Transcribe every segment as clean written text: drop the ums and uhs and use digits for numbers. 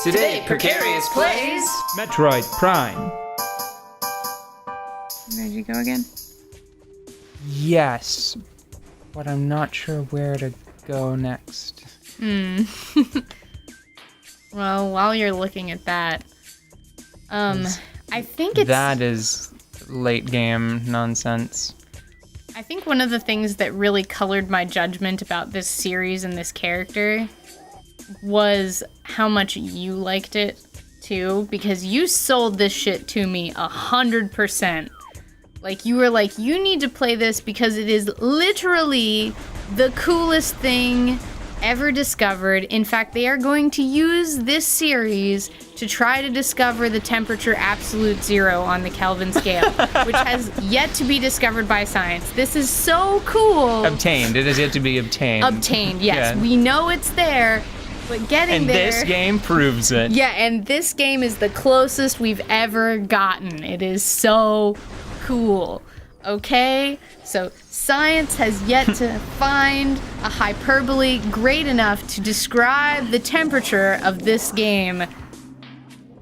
Today, Precarious plays Metroid Prime. Where'd you go again? Yes, but I'm not sure where to go next. Well, while you're looking at that, I think it's... That is late game nonsense. I think one of the things that really colored my judgment about this series and this character was how much you liked it, too, because you sold this shit to me 100%. Like, you were like, you need to play this because it is literally the coolest thing ever discovered. In fact, they are going to use this series to try to discover the temperature absolute zero on the Kelvin scale, which has yet to be discovered by science. This is so cool. Obtained. It has yet to be obtained. Obtained, yes. Yeah. We know it's there, but getting there... And this game proves it. Yeah, and this game is the closest we've ever gotten. It is so cool. Okay? So science has yet to find a hyperbole great enough to describe the temperature of this game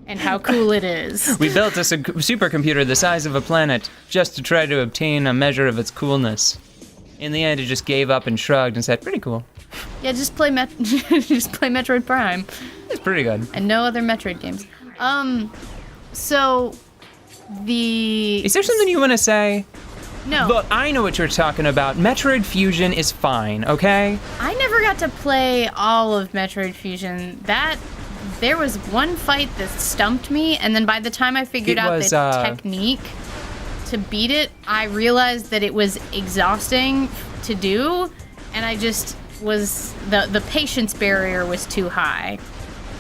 and how cool it is. We built a supercomputer the size of a planet just to try to obtain a measure of its coolness. In the end, it just gave up and shrugged and said, pretty cool. Yeah, just play Metroid Prime. It's pretty good. And no other Metroid games. So the... Is there something you want to say? No. Look, I know what you're talking about. Metroid Fusion is fine, okay? I never got to play all of Metroid Fusion. There was one fight that stumped me, and then by the time I figured out the technique to beat it, I realized that it was exhausting to do, and I just was... The patience barrier was too high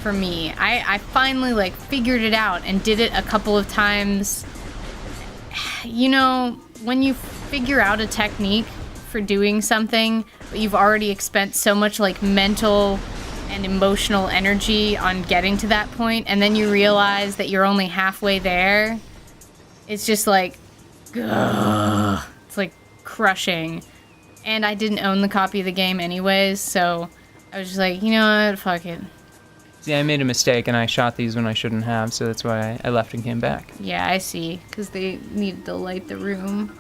for me. I finally, figured it out and did it a couple of times. You know, when you figure out a technique for doing something, but you've already expended so much, mental and emotional energy on getting to that point, and then you realize that you're only halfway there, it's just ugh. It's crushing. And I didn't own the copy of the game anyways, so I was just like, you know what, fuck it. See, I made a mistake and I shot these when I shouldn't have, so that's why I left and came back. Yeah, I see, because they needed to light the room.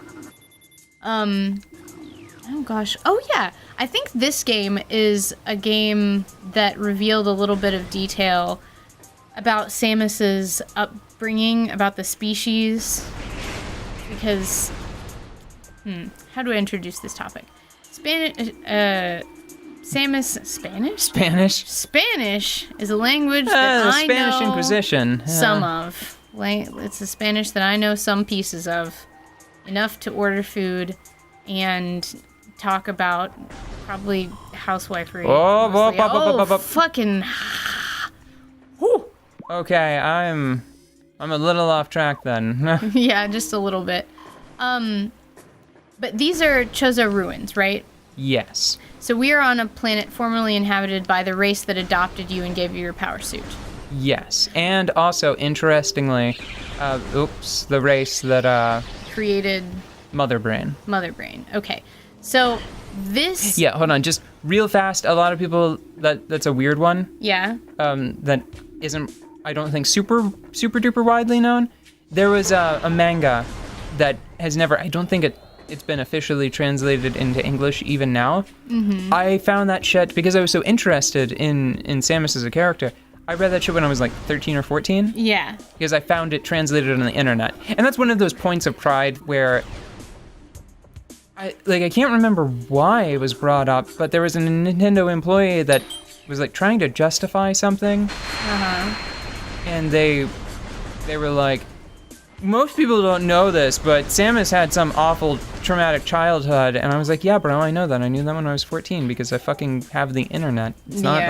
Oh gosh. Oh yeah, I think this game is a game that revealed a little bit of detail about Samus's upbringing, about the species, because, how do I introduce this topic? Spanish is a language that I Spanish know Inquisition. some of. It's a Spanish that I know some pieces of. Enough to order food and talk about probably housewifery. Fucking... Whew. Okay, I'm a little off track then. Yeah, just a little bit. But these are Chozo ruins, right? Yes. So we are on a planet formerly inhabited by the race that adopted you and gave you your power suit. Yes, and also, interestingly, the race that, created... Mother Brain. Mother Brain, okay. So, this... Yeah, hold on, just real fast, a lot of people, that's a weird one. Yeah. That isn't, I don't think, super duper widely known. There was a manga that has never, I don't think it's been officially translated into English even now. Mm-hmm. I found that shit because I was so interested in Samus as a character. I read that shit when I was 13 or 14. Yeah. Because I found it translated on the internet. And that's one of those points of pride where I can't remember why it was brought up, but there was a Nintendo employee that was trying to justify something. Uh-huh. And they were like, most people don't know this, but Samus had some awful traumatic childhood. And I was like, yeah, bro, I know that. I knew that when I was 14 because I fucking have the internet. It's not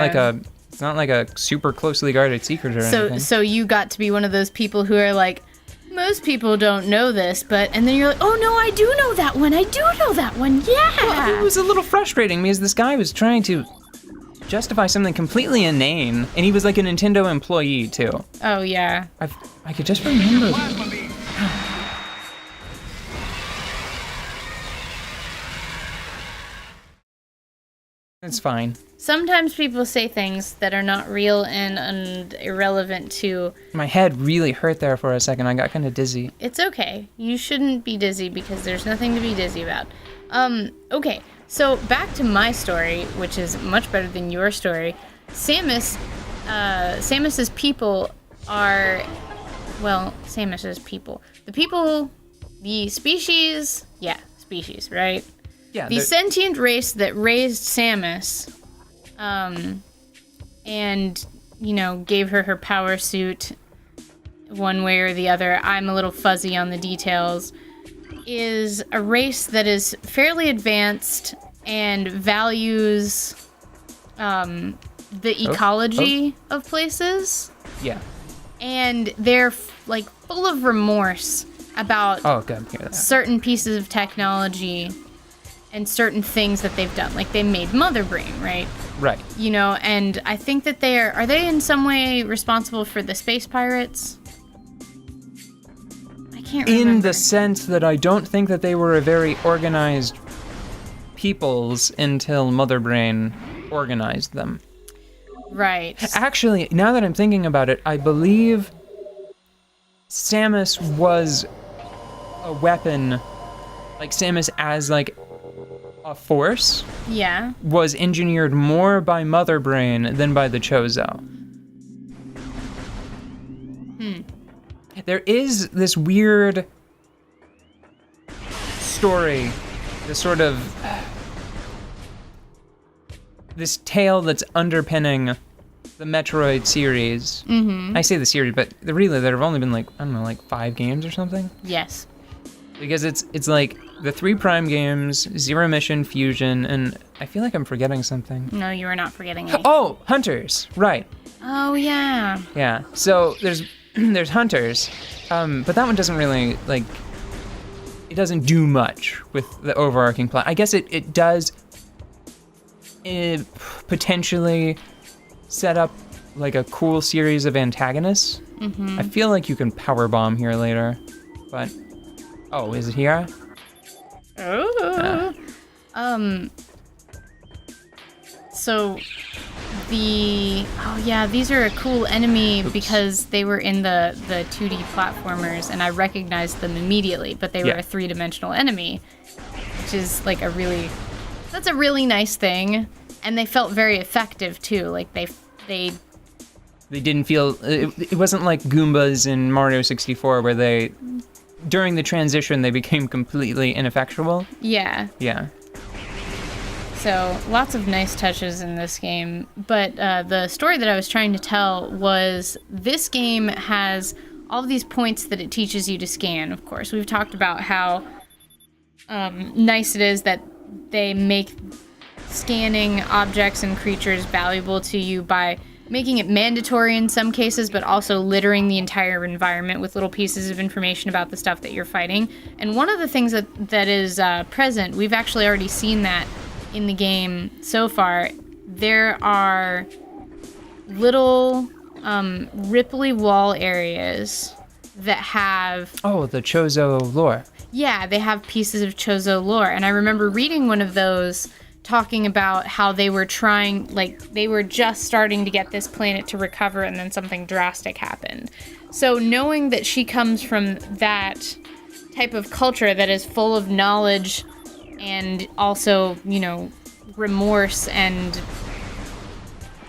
like a super closely guarded secret or anything. So you got to be one of those people who are like, most people don't know this, and then you're like, oh no, I do know that one. Yeah. Well, it was a little frustrating because this guy was trying to justify something completely inane, and he was like a Nintendo employee too. Oh yeah. I could just remember. It's fine. Sometimes people say things that are not real and irrelevant to... My head really hurt there for a second. I got kind of dizzy. It's okay. You shouldn't be dizzy because there's nothing to be dizzy about. Okay, so back to my story, which is much better than your story. Samus's people are... Well, Samus's people. The species... Yeah, species, right? Yeah. The sentient race that raised Samus... and, gave her power suit one way or the other. I'm a little fuzzy on the details. Is a race that is fairly advanced and values the ecology of places. Yeah. And they're full of remorse about certain pieces of technology and certain things that they've done. Like, they made Mother Brain, right? Right. And I think that are they in some way responsible for the space pirates? I can't remember. In the sense that I don't think that they were a very organized peoples until Mother Brain organized them. Right. Actually, now that I'm thinking about it, I believe Samus was a weapon, like Samus as a force, yeah, was engineered more by Mother Brain than by the Chozo. There is this weird story, this sort of this tale that's underpinning the Metroid series. I say the series, but really there have only been 5 games or something. Yes. Because it's like the 3 Prime games, Zero Mission, Fusion, and I feel like I'm forgetting something. No, you are not forgetting anything. Oh, Hunters, right. Oh, yeah. Yeah, so there's Hunters, but that one doesn't really, it doesn't do much with the overarching plot. I guess it does potentially set up, a cool series of antagonists. I feel like you can powerbomb here later, but... Oh, is it here? Oh. So these are a cool enemy because they were in the 2D platformers and I recognized them immediately, but they were a 3-dimensional enemy, which is that's a really nice thing, and they felt very effective too. They didn't feel it wasn't like Goombas in Mario 64 where during the transition, they became completely ineffectual. Yeah. Yeah. So, lots of nice touches in this game. But the story that I was trying to tell was this game has all of these points that it teaches you to scan, of course. We've talked about how nice it is that they make scanning objects and creatures valuable to you by making it mandatory in some cases, but also littering the entire environment with little pieces of information about the stuff that you're fighting. And one of the things that is present, we've actually already seen that in the game so far. There are little ripply wall areas that have... Oh, the Chozo lore. Yeah, they have pieces of Chozo lore. And I remember reading one of those talking about how they were they were just starting to get this planet to recover and then something drastic happened. So knowing that she comes from that type of culture that is full of knowledge and also, remorse and,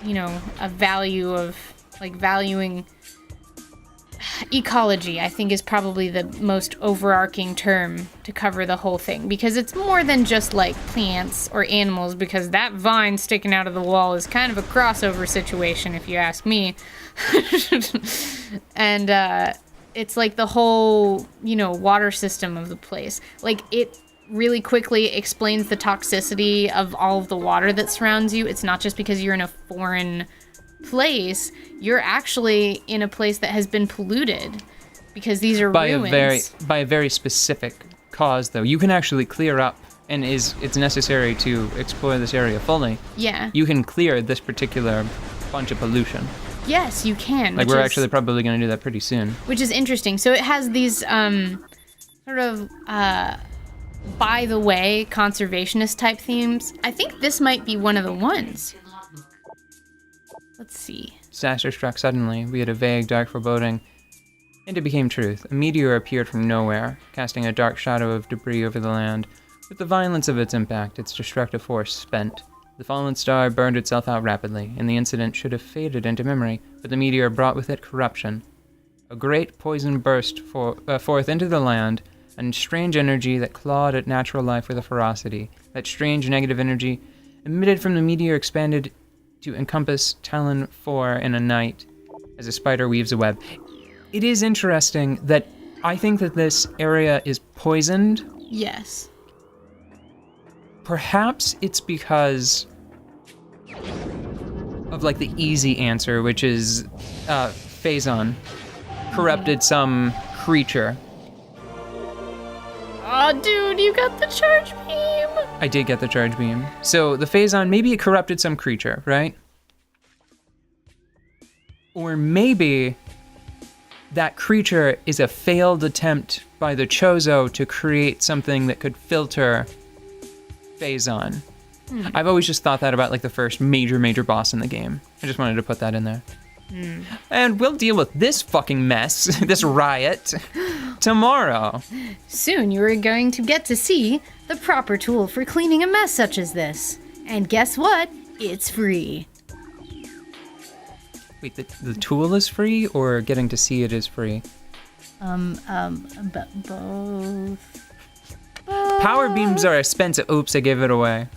a value of, valuing ecology, I think, is probably the most overarching term to cover the whole thing, because it's more than just plants or animals, because that vine sticking out of the wall is kind of a crossover situation if you ask me. And it's the whole water system of the place. It really quickly explains the toxicity of all of the water that surrounds you. It's not just because you're in a foreign place, you're actually in a place that has been polluted because these are ruins. By a very specific cause, though. You can actually clear up, and it's necessary to explore this area fully. Yeah. You can clear this particular bunch of pollution. Yes, you can. We're actually probably going to do that pretty soon. Which is interesting. So it has these sort of by the way, conservationist type themes, I think this might be one of the ones. Let's see. Disaster struck suddenly. We had a vague, dark foreboding. And it became truth. A meteor appeared from nowhere, casting a dark shadow of debris over the land. With the violence of its impact, its destructive force spent. The fallen star burned itself out rapidly, and the incident should have faded into memory, but the meteor brought with it corruption. A great poison burst forth into the land, and strange energy that clawed at natural life with a ferocity. That strange negative energy emitted from the meteor expanded to encompass Talon 4 in a night, as a spider weaves a web. It is interesting that I think that this area is poisoned. Yes. Perhaps it's because of like the easy answer, which is Phazon corrupted some creature. Oh, dude, you got the charge beam. I did get the charge beam. So the Phazon, maybe it corrupted some creature, right? Or maybe that creature is a failed attempt by the Chozo to create something that could filter Phazon. I've always just thought that about like the first major boss in the game. I just wanted to put that in there. And we'll deal with this fucking mess, this riot, tomorrow. Soon you are going to get to see the proper tool for cleaning a mess such as this. And guess what? It's free. Wait, the tool is free or getting to see it is free? Both. Power beams are expensive. Oops, I gave it away.